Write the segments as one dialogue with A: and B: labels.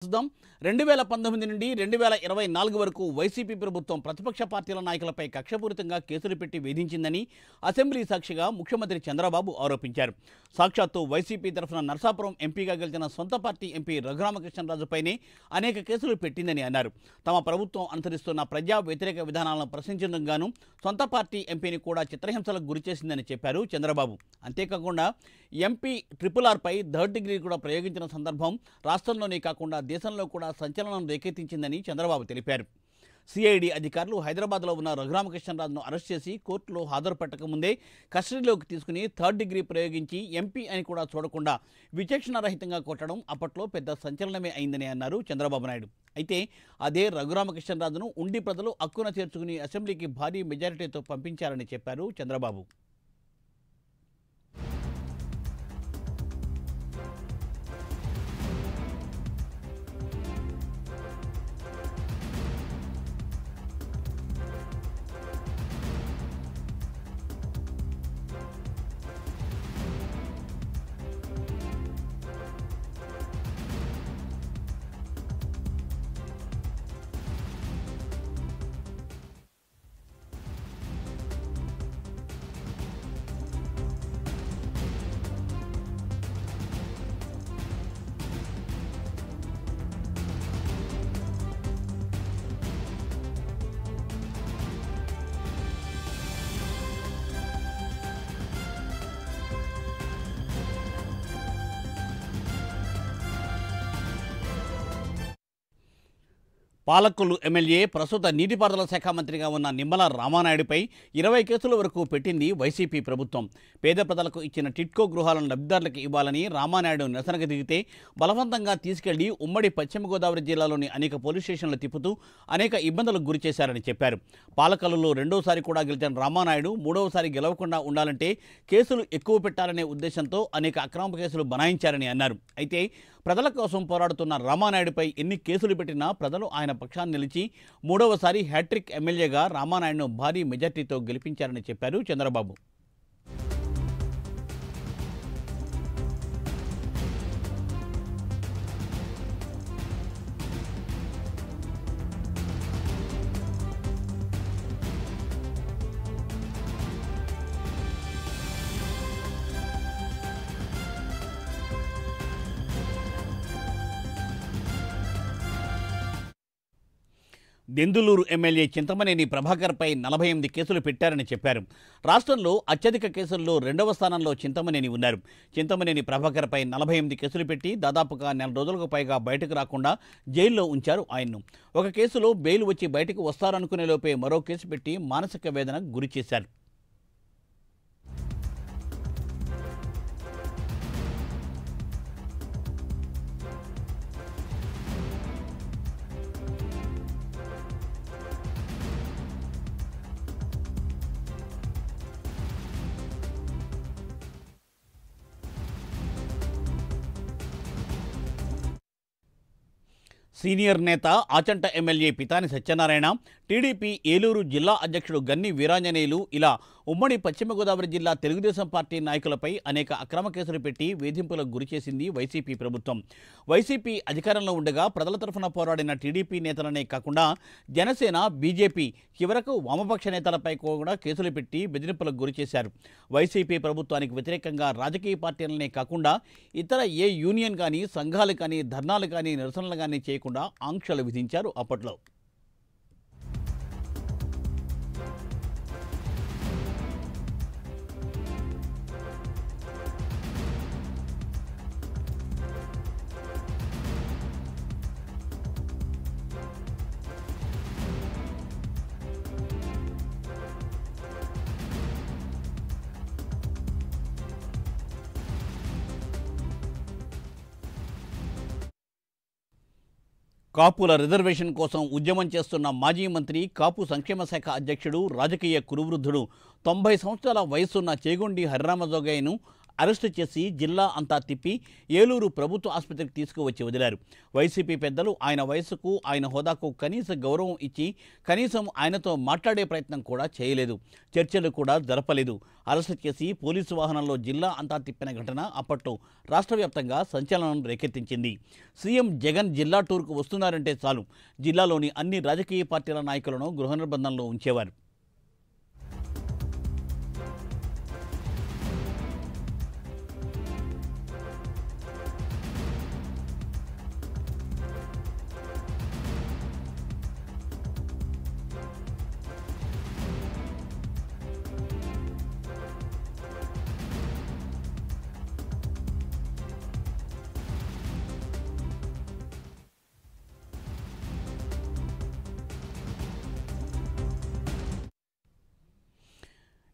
A: చూద్దాం 2019 నుండి 2024 వరకు వైసీపీ ప్రభుత్వం ప్రతిపక్ష పార్టీల నాయకులపై కక్షపూరితంగా కేసులు పెట్టి వేధించిందని అసెంబ్లీ సాక్షిగా ముఖ్యమంత్రి చంద్రబాబు ఆరోపించారు. సాక్షాత్తు వైసీపీ తరఫున నర్సాపురం ఎంపీగా గెలిచిన సొంత పార్టీ ఎంపీ రఘురామకృష్ణరాజుపైనే అనేక కేసులు పెట్టిందని అన్నారు. తమ ప్రభుత్వం అనుసరిస్తున్న ప్రజా వ్యతిరేక విధానాలను ప్రశ్నించడం గాను సొంత పార్టీ ఎంపీని కూడా చిత్రహింసలకు గురిచేసిందని చెప్పారు చంద్రబాబు. అంతేకాకుండా ఎంపీ RRRపై థర్డ్ డిగ్రీ కూడా ప్రయోగించిన సందర్భం రాష్ట్రంలోనే కాకుండా దేశంలో కూడా సంచలనం రేకెత్తించిందని చంద్రబాబు తెలిపారు. సిఐడి అధికారులు హైదరాబాద్లో ఉన్న రఘురామకృష్ణరాజును అరెస్ట్ చేసి కోర్టులో హాజరుపెట్టకముందే కస్టడీలోకి తీసుకుని థర్డ్ డిగ్రీ ప్రయోగించి ఎంపీ అని కూడా చూడకుండా విచక్షణారహితంగా కొట్టడం అప్పట్లో పెద్ద సంచలనమే అయిందని అన్నారు చంద్రబాబు నాయుడు. అయితే అదే రఘురామకృష్ణరాజును ఉండి ప్రజలు హక్కున చేర్చుకుని అసెంబ్లీకి భారీ మెజారిటీతో పంపించారని చెప్పారు చంద్రబాబు. పాలకొల్లు ఎమ్మెల్యే ప్రస్తుత నీటిపారుదల శాఖ మంత్రిగా ఉన్న నిమ్మల రామానాయుడుపై 20 కేసుల వరకు పెట్టింది వైసీపీ ప్రభుత్వం. పేద ప్రజలకు ఇచ్చిన టిట్కో గృహాలను లబ్ధిదారులకు ఇవ్వాలని రామానాయుడు నిరసనకు దిగితే బలవంతంగా తీసుకెళ్లి ఉమ్మడి పశ్చిమ గోదావరి జిల్లాలోని అనేక పోలీస్ స్టేషన్లు తిప్పుతూ అనేక ఇబ్బందులకు గురిచేశారని చెప్పారు. పాలకొల్లులో రెండోసారి కూడా గెలిచిన రామానాయుడు మూడవసారి గెలవకుండా ఉండాలంటే కేసులు ఎక్కువ పెట్టాలనే ఉద్దేశంతో అనేక అక్రమ కేసులు బనాయించారని అన్నారు. అయితే ప్రజల కోసం పోరాడుతున్న రామానాయుడుపై ఎన్ని కేసులు పెట్టినా ప్రజలు ఆయన పక్షాన్ని నిలిచి మూడవసారి హ్యాట్రిక్ ఎమ్మెల్యేగా రామానాయుడును భారీ మెజార్టీతో గెలిపించారని చెప్పారు చంద్రబాబు. దెందులూరు ఎమ్మెల్యే చింతమనేని ప్రభాకర్పై 48 కేసులు పెట్టారని చెప్పారు. రాష్ట్రంలో అత్యధిక కేసుల్లో రెండవ స్థానంలో చింతమనేని ఉన్నారు. చింతమనేని ప్రభాకర్పై 48 కేసులు పెట్టి దాదాపుగా నెల రోజులకు పైగా బయటకు రాకుండా జైల్లో ఉంచారు ఆయన్ను. ఒక కేసులో బెయిల్ వచ్చి బయటకు వస్తారనుకునే లోపే మరో కేసు పెట్టి మానసిక వేదనకు గురి చేశారు. సీనియర్ నేత ఆచంట ఎమ్మెల్యే పితాని సత్యనారాయణ, టీడీపీ ఏలూరు జిల్లా అధ్యక్షుడు గన్ని వీరాంజనేయులు ఇలా ఉమ్మడి పశ్చిమ గోదావరి జిల్లా తెలుగుదేశం పార్టీ నాయకులపై అనేక అక్రమ కేసులు పెట్టి వేధింపులకు గురిచేసింది వైసీపీ ప్రభుత్వం. వైసీపీ అధికారంలో ఉండగా ప్రజల తరఫున పోరాడిన టీడీపీ నేతలనే కాకుండా జనసేన, బీజేపీ చివరకు వామపక్ష నేతలపై కూడా కేసులు పెట్టి బెదిరింపులకు గురిచేశారు. వైసీపీ ప్రభుత్వానికి వ్యతిరేకంగా రాజకీయ పార్టీలనే కాకుండా ఇతర ఏ యూనియన్ కానీ, సంఘాలు కానీ, ధర్నాలు కానీ, నిరసనలు కానీ చేయకుండా ఆంక్షలు విధించారు అప్పట్లో. కాపుల రిజర్వేషన్ కోసం ఉద్యమం చేస్తున్న మాజీ మంత్రి, కాపు సంక్షేమ శాఖ అధ్యక్షుడు, రాజకీయ కురువృద్ధుడు 90 సంవత్సరాల వయసున్న చేగొండి హరిరామజోగయ్యను అరెస్టు చేసి జిల్లా అంతా తిప్పి ఏలూరు ప్రభుత్వ ఆసుపత్రికి తీసుకువచ్చి వదిలారు. వైసీపీ పెద్దలు ఆయన వయసుకు, ఆయన హోదాకు కనీస గౌరవం ఇచ్చి కనీసం ఆయనతో మాట్లాడే ప్రయత్నం కూడా చేయలేదు. చర్చలు కూడా జరపలేదు. అరెస్టు చేసి పోలీసు వాహనంలో జిల్లా అంతా తిప్పిన ఘటన అప్పట్లో రాష్ట్ర వ్యాప్తంగా సంచలనం రేకెత్తించింది. సీఎం జగన్ జిల్లా టూర్కు వస్తున్నారంటే చాలు జిల్లాలోని అన్ని రాజకీయ పార్టీల నాయకులను గృహ నిర్బంధంలో ఉంచేవారు.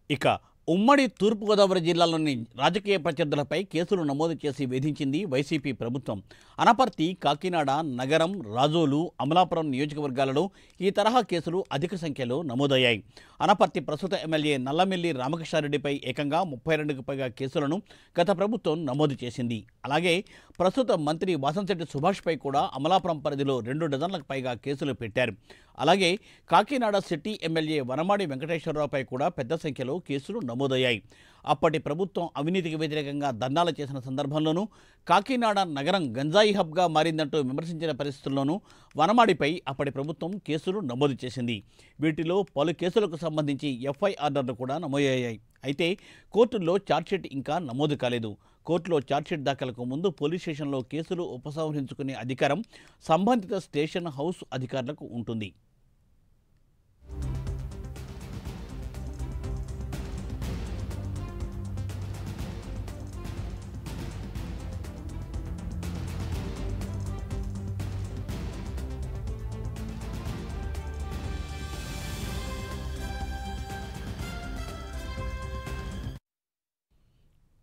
A: ఇక ఉమ్మడి తూర్పుగోదావరి జిల్లాలోని రాజకీయ ప్రత్యర్థులపై కేసులు నమోదు చేసి వేధించింది వైసీపీ ప్రభుత్వం. అనపర్తి, కాకినాడ, నగరం, రాజోలు, అమలాపురం నియోజకవర్గాలలో ఈ తరహా కేసులు అధిక సంఖ్యలో నమోదయ్యాయి. అనపర్తి ప్రస్తుత ఎమ్మెల్యే నల్లమిల్లి రామకృష్ణారెడ్డిపై ఏకంగా 32కు పైగా కేసులను గత ప్రభుత్వం నమోదు చేసింది. అలాగే ప్రస్తుత మంత్రి వాసంశెట్టి సుభాష్పై కూడా అమలాపురం పరిధిలో 2 డజన్లకు పైగా కేసులు పెట్టారు. అలాగే కాకినాడ సిటీ ఎమ్మెల్యే వనమాడి వెంకటేశ్వరరావుపై కూడా పెద్ద సంఖ్యలో కేసులు నమోదయ్యాయి. అప్పటి ప్రభుత్వం అవినీతికి వ్యతిరేకంగా ధర్నాలు చేసిన సందర్భంలోనూ, కాకినాడ నగరం గంజాయి హబ్గా మారిందంటూ విమర్శించిన పరిస్థితుల్లోనూ వనమాడిపై అప్పటి ప్రభుత్వం కేసులు నమోదు చేసింది. వీటిలో పలు కేసులకు సంబంధించి ఎఫ్ఐఆర్లు కూడా నమోదయ్యాయి. అయితే కోర్టుల్లో ఛార్జ్షీట్ ఇంకా నమోదు కాలేదు. కోర్టులో ఛార్జ్షీట్ దాఖలకు ముందు పోలీస్ స్టేషన్లో కేసులు ఉపసంహరించుకునే అధికారం సంబంధిత స్టేషన్ హౌస్ అధికారులకు ఉంటుంది.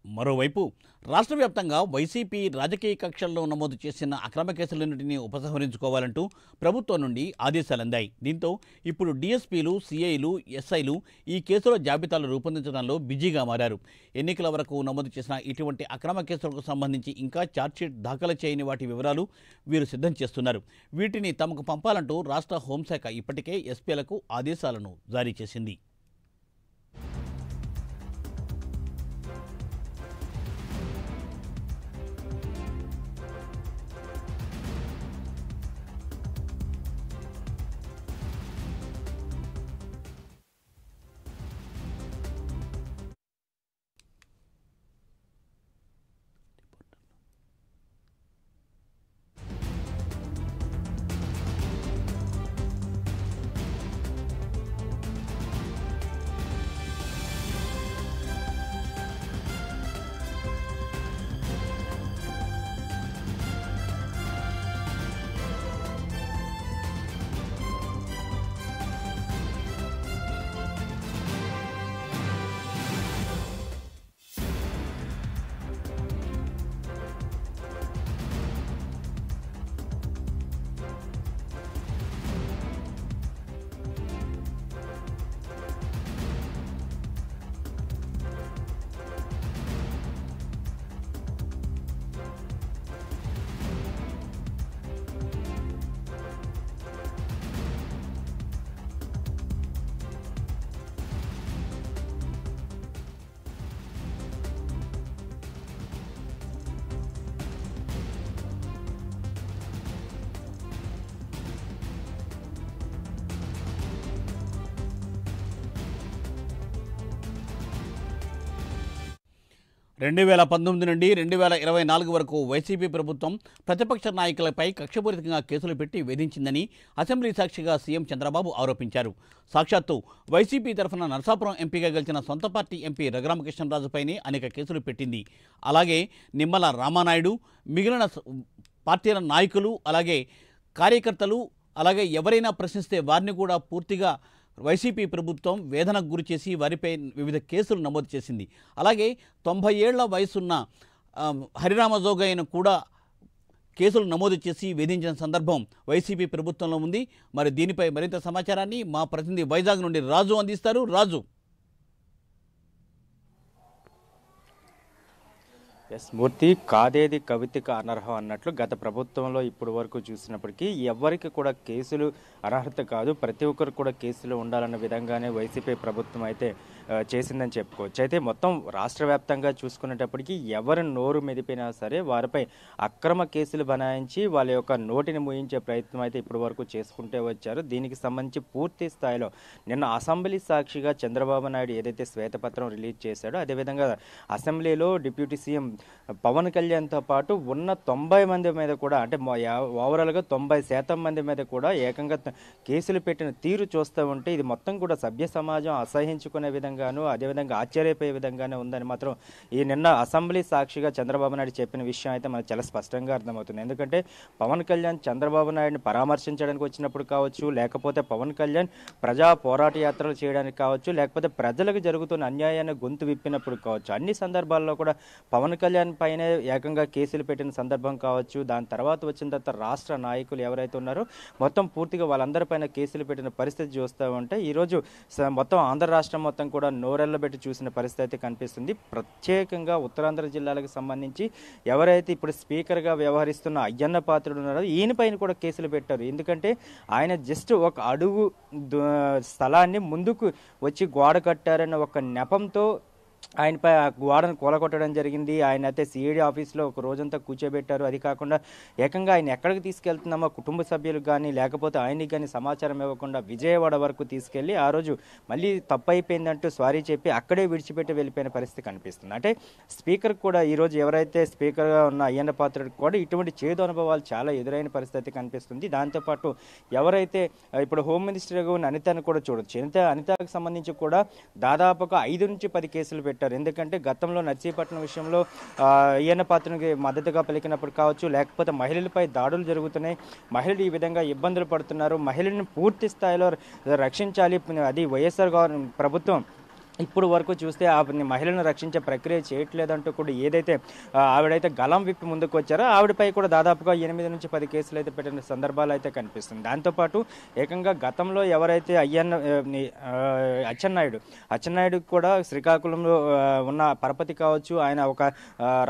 A: మరోవైపు రాష్ట్ర వ్యాప్తంగా వైసీపీ రాజకీయ కక్షల్లో నమోదు చేసిన అక్రమ కేసులన్నింటినీ ఉపసంహరించుకోవాలంటూ ప్రభుత్వం నుండి ఆదేశాలందాయి. దీంతో ఇప్పుడు డీఎస్పీలు, సీఐలు, ఎస్ఐలు ఈ కేసుల జాబితాలు రూపొందించడంలో బిజీగా మారారు. ఎన్నికల వరకు నమోదు చేసిన ఇటువంటి అక్రమ కేసులకు సంబంధించి ఇంకా ఛార్జ్షీట్ దాఖలు చేయని వాటి వివరాలు వీరు సిద్ధం చేస్తున్నారు. వీటిని తమకు పంపాలంటూ రాష్ట్ర హోంశాఖ ఇప్పటికే ఎస్పీలకు ఆదేశాలను జారీ చేసింది. రెండు 2019 నుండి 2024 వరకు వైసీపీ ప్రభుత్వం ప్రతిపక్ష నాయకులపై కక్షపూరితంగా కేసులు పెట్టి వేధించిందని అసెంబ్లీ సాక్షిగా సీఎం చంద్రబాబు ఆరోపించారు. సాక్షాత్తు వైసీపీ తరఫున నరసాపురం ఎంపీగా గెలిచిన సొంత పార్టీ ఎంపీ రఘురామకృష్ణరాజుపైనే అనేక కేసులు పెట్టింది. అలాగే నిమ్మల రామానాయుడు, మిగిలిన పార్టీల నాయకులు, అలాగే కార్యకర్తలు, అలాగే ఎవరైనా ప్రశ్నిస్తే వారిని కూడా పూర్తిగా వైసీపీ ప్రభుత్వం వేదనకు గురి చేసి వారిపై వివిధ కేసులు నమోదు చేసింది. అలాగే 90 ఏళ్ల వయసున్న హరిరామజోగయ్యను కూడా కేసులు నమోదు చేసి వేధించిన సందర్భం వైసీపీ ప్రభుత్వంలో ఉంది. మరి దీనిపై మరింత సమాచారాన్ని మా ప్రతినిధి వైజాగ్ నుండి రాజు అందిస్తారు. రాజు.
B: ఎస్ మూర్తి కాదేది కవితకు అనర్హం అన్నట్లు గత ప్రభుత్వంలో ఇప్పుడు వరకు చూసినప్పటికీ ఎవరికి కూడా కేసులు అనర్హత కాదు, ప్రతి ఒక్కరు కూడా కేసులు ఉండాలన్న విధంగానే వైసీపీ ప్రభుత్వం అయితే చేసిందని చెప్పుకోవచ్చు. అయితే మొత్తం రాష్ట్ర వ్యాప్తంగా చూసుకునేటప్పటికీ ఎవరు నోరు మెదిపినా సరే వారిపై అక్రమ కేసులు బనాయించి వాళ్ళ యొక్క నోటిని మూయించే ప్రయత్నం అయితే ఇప్పటి వరకు చేసుకుంటే వచ్చారు. దీనికి సంబంధించి పూర్తి స్థాయిలో నిన్న అసెంబ్లీ సాక్షిగా చంద్రబాబు నాయుడు ఏదైతే శ్వేతపత్రం రిలీజ్ చేశాడో, అదేవిధంగా అసెంబ్లీలో డిప్యూటీ సీఎం పవన్ కళ్యాణ్తో పాటు ఉన్న 90 మంది మీద కూడా, అంటే ఓవరాల్గా 90% మంది మీద కూడా ఏకంగా కేసులు పెట్టిన తీరు చూస్తూ ఉంటే ఇది మొత్తం కూడా సభ్య సమాజం అసహించుకునే విధంగాను, అదేవిధంగా ఆశ్చర్యపోయే విధంగానే ఉందని మాత్రం ఈ నిన్న అసెంబ్లీ సాక్షిగా చంద్రబాబు నాయుడు చెప్పిన విషయం అయితే మనకు చాలా స్పష్టంగా అర్థమవుతుంది. ఎందుకంటే పవన్ కళ్యాణ్ చంద్రబాబు నాయుడిని పరామర్శించడానికి వచ్చినప్పుడు కావచ్చు, లేకపోతే పవన్ కళ్యాణ్ ప్రజా పోరాట యాత్రలు చేయడానికి కావచ్చు, లేకపోతే ప్రజలకు జరుగుతున్న అన్యాయాన్ని గొంతు విప్పినప్పుడు కావచ్చు, అన్ని సందర్భాల్లో కూడా పవన్ కళ్యాణ్ పైనే ఏకంగా కేసులు పెట్టిన సందర్భం కావచ్చు. దాని తర్వాత వచ్చిన తర్వాత రాష్ట్ర నాయకులు ఎవరైతే ఉన్నారో మొత్తం పూర్తిగా వాళ్ళందరిపైన కేసులు పెట్టిన పరిస్థితి చూస్తూ ఉంటే ఈరోజు మొత్తం ఆంధ్ర రాష్ట్రం మొత్తం కూడా నోరెళ్ళబెట్టి చూసిన పరిస్థితి అయితే కనిపిస్తుంది. ప్రత్యేకంగా ఉత్తరాంధ్ర జిల్లాలకు సంబంధించి ఎవరైతే ఇప్పుడు స్పీకర్గా వ్యవహరిస్తున్న అయ్యన్న పాత్రుడు ఉన్నారో ఈయనపైన కూడా కేసులు పెట్టారు. ఎందుకంటే ఆయన జస్ట్ ఒక అడుగు స్థలాన్ని ముందుకు వచ్చి గోడ కట్టారన్న ఒక నెపంతో ఆయనపై ఆ గోడను కూలగొట్టడం జరిగింది. ఆయన అయితే సిఐడి ఆఫీస్లో ఒక రోజంతా కూర్చోబెట్టారు. అది కాకుండా ఏకంగా ఆయన ఎక్కడికి తీసుకెళ్తున్నామో కుటుంబ సభ్యులకు కానీ లేకపోతే ఆయనకి కానీ సమాచారం ఇవ్వకుండా విజయవాడ వరకు తీసుకెళ్లి ఆ రోజు మళ్ళీ తప్పు అయిపోయిందంటూ సారీ చెప్పి అక్కడే విడిచిపెట్టి వెళ్ళిపోయిన పరిస్థితి కనిపిస్తుంది. అంటే స్పీకర్ కూడా ఈరోజు ఎవరైతే స్పీకర్గా ఉన్న అయ్యన్న పాత్రుడికి కూడా ఇటువంటి చేదు అనుభవాలు చాలా ఎదురైన పరిస్థితి కనిపిస్తుంది. దాంతోపాటు ఎవరైతే ఇప్పుడు హోమ్ మినిస్టర్గా ఉన్న అనితను కూడా చూడొచ్చు. అనితకు సంబంధించి కూడా దాదాపుగా 5 నుంచి 10 కేసులు పెట్టారు. ఎందుకంటే గతంలో నర్సీపట్నం విషయంలో అయ్యన్న పాత్రకి మద్దతుగా పలికినప్పుడు కావచ్చు, లేకపోతే మహిళలపై దాడులు జరుగుతున్నాయి, మహిళలు ఈ విధంగా ఇబ్బందులు పడుతున్నారు, మహిళలను పూర్తి స్థాయిలో రక్షించాలి, అది వైఎస్ఆర్ ప్రభుత్వం ఇప్పుడు వరకు చూస్తే ఆ మహిళలను రక్షించే ప్రక్రియ చేయట్లేదంటూ కూడా ఏదైతే ఆవిడైతే గలం విప్పి ముందుకు వచ్చారో ఆవిడపై కూడా దాదాపుగా 8 నుంచి 10 కేసులు అయితే పెట్టిన సందర్భాలు అయితే కనిపిస్తుంది. దాంతోపాటు ఏకంగా గతంలో ఎవరైతే అచ్చెన్నాయుడు కూడా శ్రీకాకుళంలో ఉన్న పరపతి కావచ్చు, ఆయన ఒక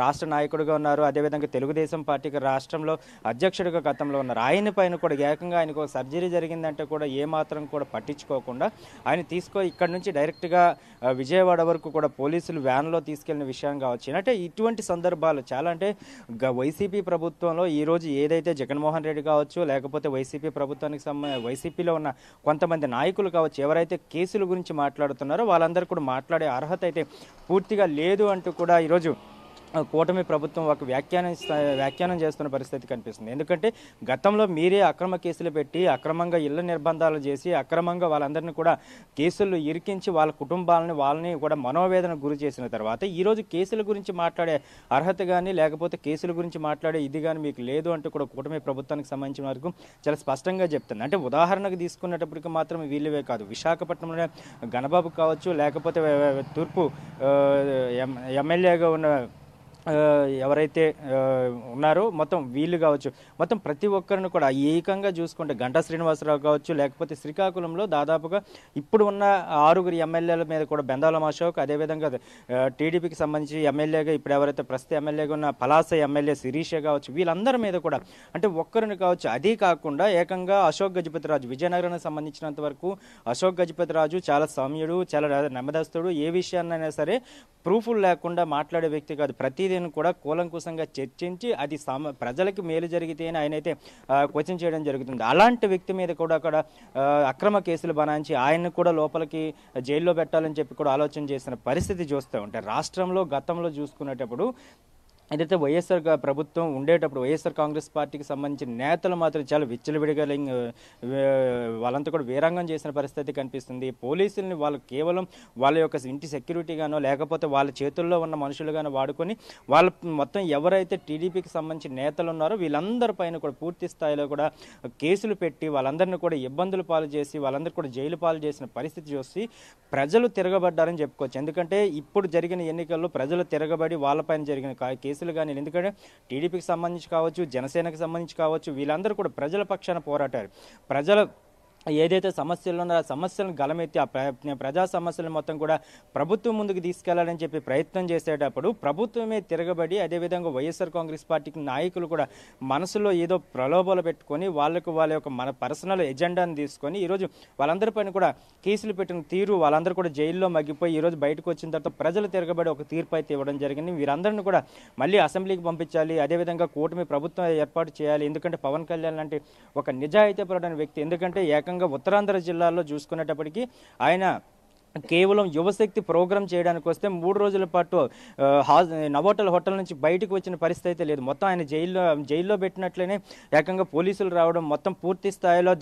B: రాష్ట్ర నాయకుడిగా ఉన్నారు, అదేవిధంగా తెలుగుదేశం పార్టీకి రాష్ట్రంలో అధ్యక్షుడిగా గతంలో ఉన్నారు. ఆయన పైన కూడా ఏకంగా ఆయనకు సర్జరీ జరిగిందంటే కూడా ఏమాత్రం కూడా పట్టించుకోకుండా ఆయన ఇక్కడ నుంచి డైరెక్ట్గా విజయవాడ వరకు కూడా పోలీసులు వ్యాన్లో తీసుకెళ్లిన విషయం కావచ్చు. అంటే ఇటువంటి సందర్భాలు చాలా, అంటే వైసీపీ ప్రభుత్వంలో ఈరోజు ఏదైతే జగన్మోహన్ రెడ్డి కావచ్చు, లేకపోతే వైసీపీ ప్రభుత్వానికి వైసీపీలో ఉన్న కొంతమంది నాయకులు కావచ్చు, ఎవరైతే కేసుల గురించి మాట్లాడుతున్నారో వాళ్ళందరూ కూడా మాట్లాడే అర్హత అయితే పూర్తిగా లేదు అంటూ కూడా ఈరోజు కూటమి ప్రభుత్వం ఒక వ్యాఖ్యానం చేస్తున్న పరిస్థితి కనిపిస్తుంది. ఎందుకంటే గతంలో మీరే అక్రమ కేసులు పెట్టి అక్రమంగా ఇళ్ల నిర్బంధాలు చేసి అక్రమంగా వాళ్ళందరినీ కూడా కేసులు ఇరికించి వాళ్ళ కుటుంబాలని వాళ్ళని కూడా మనోవేదన గురి చేసిన తర్వాత ఈరోజు కేసుల గురించి మాట్లాడే అర్హత కానీ లేకపోతే కేసుల గురించి మాట్లాడే ఇది కానీ మీకు లేదు అంటూ కూడా కూటమి ప్రభుత్వానికి సంబంధించిన వరకు చాలా స్పష్టంగా చెప్తుంది. అంటే ఉదాహరణకు తీసుకునేటప్పటికి మాత్రం వీళ్ళవే కాదు, విశాఖపట్నంలో గణబాబు కావచ్చు, లేకపోతే తూర్పు ఎమ్మెల్యేగా ఉన్న ఎవరైతే ఉన్నారో మొత్తం వీళ్ళు కావచ్చు, మొత్తం ప్రతి ఒక్కరిని కూడా ఏకంగా చూసుకుంటే గంటా శ్రీనివాసరావు కావచ్చు, లేకపోతే శ్రీకాకుళంలో దాదాపుగా ఇప్పుడు ఉన్న 6 ఎమ్మెల్యేల మీద కూడా బెందాలం అశోక్, అదేవిధంగా టీడీపీకి సంబంధించి ఎమ్మెల్యేగా ఇప్పుడు ఎవరైతే ప్రస్తుత ఎమ్మెల్యేగా ఉన్న పలాస ఎమ్మెల్యే శిరీష కావచ్చు, వీళ్ళందరి మీద కూడా అంటే ఒక్కరిని కావచ్చు. అదే కాకుండా ఏకంగా అశోక్ గజపతిరాజు, విజయనగరానికి సంబంధించినంత వరకు అశోక్ గజపతిరాజు చాలా సౌమ్యుడు, చాలా నెమ్మదస్తుడు, ఏ విషయాన్నైనా సరే ప్రూఫ్లు లేకుండా మాట్లాడే వ్యక్తి కాదు. ప్రతిదీ కూడా కూలంకుశంగా చర్చించి అది ప్రజలకు మేలు జరిగితే ఆయనైతే క్వశ్చన్ చేయడం జరుగుతుంది. అలాంటి వ్యక్తి మీద కూడా అక్కడ అక్రమ కేసులు బనాయించి ఆయన్ని కూడా లోపలికి జైల్లో పెట్టాలని చెప్పి కూడా ఆలోచన చేసిన పరిస్థితి చూస్తూ ఉంటారు. రాష్ట్రంలో గతంలో చూసుకునేటప్పుడు ఏదైతే వైఎస్ఆర్ ప్రభుత్వం ఉండేటప్పుడు వైఎస్ఆర్ కాంగ్రెస్ పార్టీకి సంబంధించిన నేతలు మాత్రం చాలా విచ్చలవిడిగా వాళ్ళంతా కూడా వీరంగం చేసిన పరిస్థితి కనిపిస్తుంది. పోలీసుల్ని వాళ్ళు కేవలం వాళ్ళ యొక్క ఇంటి సెక్యూరిటీగానో లేకపోతే వాళ్ళ చేతుల్లో ఉన్న మనుషులుగానో వాడుకొని వాళ్ళ మొత్తం ఎవరైతే టీడీపీకి సంబంధించిన నేతలు ఉన్నారో వీళ్ళందరి పైన కూడా పూర్తి స్థాయిలో కూడా కేసులు పెట్టి వాళ్ళందరినీ కూడా ఇబ్బందులు పాలు చేసి వాళ్ళందరూ కూడా జైలు పాలు చేసిన పరిస్థితి చూసి ప్రజలు తిరగబడ్డారని చెప్పుకోవచ్చు. ఎందుకంటే ఇప్పుడు జరిగిన ఎన్నికల్లో ప్రజలు తిరగబడి వాళ్ళపైన జరిగిన కేసులు కానీ, ఎందుకంటే టీడీపీకి సంబంధించి కావచ్చు, జనసేనకు సంబంధించి కావచ్చు, వీళ్ళందరూ కూడా ప్రజల పక్షాన పోరాటారు. ఏదైతే సమస్యలు ఉన్నారో ఆ సమస్యలను గలమెత్తి ఆ ప్రజా సమస్యలను మొత్తం కూడా ప్రభుత్వం ముందుకు తీసుకెళ్లాలని చెప్పి ప్రయత్నం చేసేటప్పుడు ప్రభుత్వమే తిరగబడి అదేవిధంగా వైఎస్ఆర్ కాంగ్రెస్ పార్టీకి నాయకులు కూడా మనసులో ఏదో ప్రలోభాలు పెట్టుకొని వాళ్ళ యొక్క మన పర్సనల్ ఎజెండాను తీసుకొని ఈరోజు వాళ్ళందరిపైన కూడా కేసులు పెట్టిన తీరు వాళ్ళందరూ కూడా జైల్లో మగ్గిపోయి ఈరోజు బయటకు వచ్చిన తర్వాత ప్రజలు తిరగబడి ఒక తీర్పు అయితే ఇవ్వడం జరిగింది. వీరందరినీ కూడా మళ్ళీ అసెంబ్లీకి పంపించాలి, అదేవిధంగా కూటమి ప్రభుత్వం ఏర్పాటు చేయాలి. ఎందుకంటే పవన్ కళ్యాణ్ లాంటి ఒక నిజాయితీపరుడైన వ్యక్తి, ఎందుకంటే ఉత్తరాంధ్ర జిల్లాల్లో చూసుకునేటప్పటికీ ఆయన కేవలం యువశక్తి ప్రోగ్రాం చేయడానికి వస్తే 3 రోజుల పాటు నవోటల్ హోటల్ నుంచి బయటకు వచ్చిన పరిస్థితి అయితే లేదు. మొత్తం ఆయన జైల్లో పెట్టినట్లనే ఏకంగా పోలీసులు రావడం, మొత్తం పూర్తి స్థాయిలో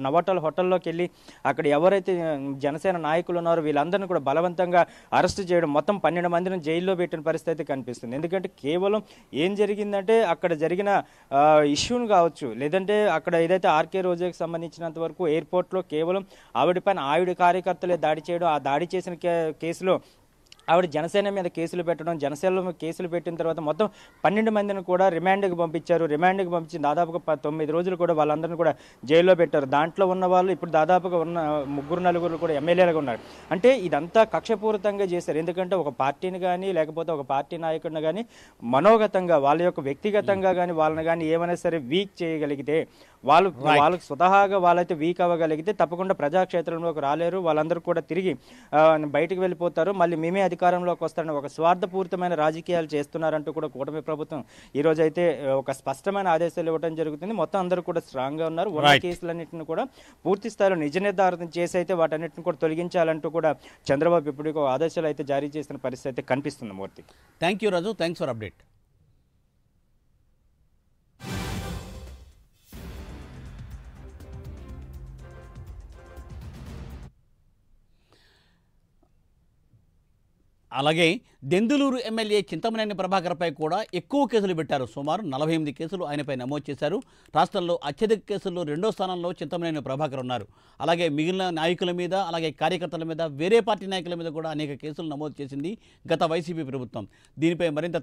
B: నవోటల్ హోటల్లోకి వెళ్ళి అక్కడ ఎవరైతే జనసేన నాయకులు ఉన్నారో వీళ్ళందరినీ కూడా బలవంతంగా అరెస్ట్ చేయడం, మొత్తం 12 మందిని జైల్లో పెట్టిన పరిస్థితి అయితే కనిపిస్తుంది. ఎందుకంటే కేవలం ఏం జరిగిందంటే అక్కడ జరిగిన ఇష్యూని కావచ్చు, లేదంటే అక్కడ ఏదైతే ఆర్కే రోజాకి సంబంధించినంత వరకు ఎయిర్పోర్ట్లో కేవలం ఆవిడ కార్యకర్తలే దాడి చేయడం, ఆ దాడి చేసిన కేసులో ఆవిడ జనసేన మీద కేసులు పెట్టడం, జనసేనలో కేసులు పెట్టిన తర్వాత మొత్తం 12 మందిని కూడా రిమాండ్కి పంపించారు. రిమాండ్కి పంపించి దాదాపుగా 9 రోజులు కూడా వాళ్ళందరినీ కూడా జైల్లో పెట్టారు. దాంట్లో ఉన్న వాళ్ళు ఇప్పుడు దాదాపుగా ఉన్న 3-4 కూడా ఎమ్మెల్యేలుగా ఉన్నారు. అంటే ఇదంతా కక్షపూరితంగా చేశారు. ఎందుకంటే ఒక పార్టీని కానీ లేకపోతే ఒక పార్టీ నాయకుడిని కానీ మనోగతంగా వాళ్ళ యొక్క వ్యక్తిగతంగా కానీ వాళ్ళని కానీ ఏమైనా సరే వీక్ చేయగలిగితే, వాళ్ళకు స్వతహాగా వాళ్ళైతే వీక్ అవ్వగలిగితే తప్పకుండా ప్రజాక్షేత్రంలోకి రాలేరు. వాళ్ళందరూ కూడా తిరిగి బయటకు వెళ్ళిపోతారు. మళ్ళీ మేమే అధికారంలోకి వస్తారని ఒక స్వార్థపూరితమైన రాజకీయాలు చేస్తున్నారంటూ కూడా కూటమి ప్రభుత్వం ఈ రోజు అయితే ఒక స్పష్టమైన ఆదేశాలు ఇవ్వడం జరుగుతుంది. మొత్తం అందరూ కూడా స్ట్రాంగ్ గా ఉన్నారు. ఉన్న కేసులన్నింటిని కూడా పూర్తి స్థాయిలో నిజ నిర్ధారణ చేసి అయితే వాటన్నిటిని కూడా తొలగించాలంటూ కూడా చంద్రబాబు ఇప్పటికో ఆదేశాలు అయితే జారీ చేసిన పరిస్థితి అయితే కనిపిస్తుంది. Murthy,
A: thank you Raju, thanks for update. అలాగే దెందులూరు ఎమ్మెల్యే చింతమనేని ప్రభాకర్పై కూడా ఎక్కువ కేసులు పెట్టారు. సుమారు 48 కేసులు ఆయనపై నమోదు చేశారు. రాష్ట్రంలో అత్యధిక కేసుల్లో 2వ స్థానంలో చింతమనేని ప్రభాకర్ ఉన్నారు. అలాగే మిగిలిన నాయకుల మీద, అలాగే కార్యకర్తల మీద, వేరే పార్టీ నాయకుల మీద కూడా అనేక కేసులు నమోదు చేసింది గత వైసీపీ ప్రభుత్వం. దీనిపై మరింత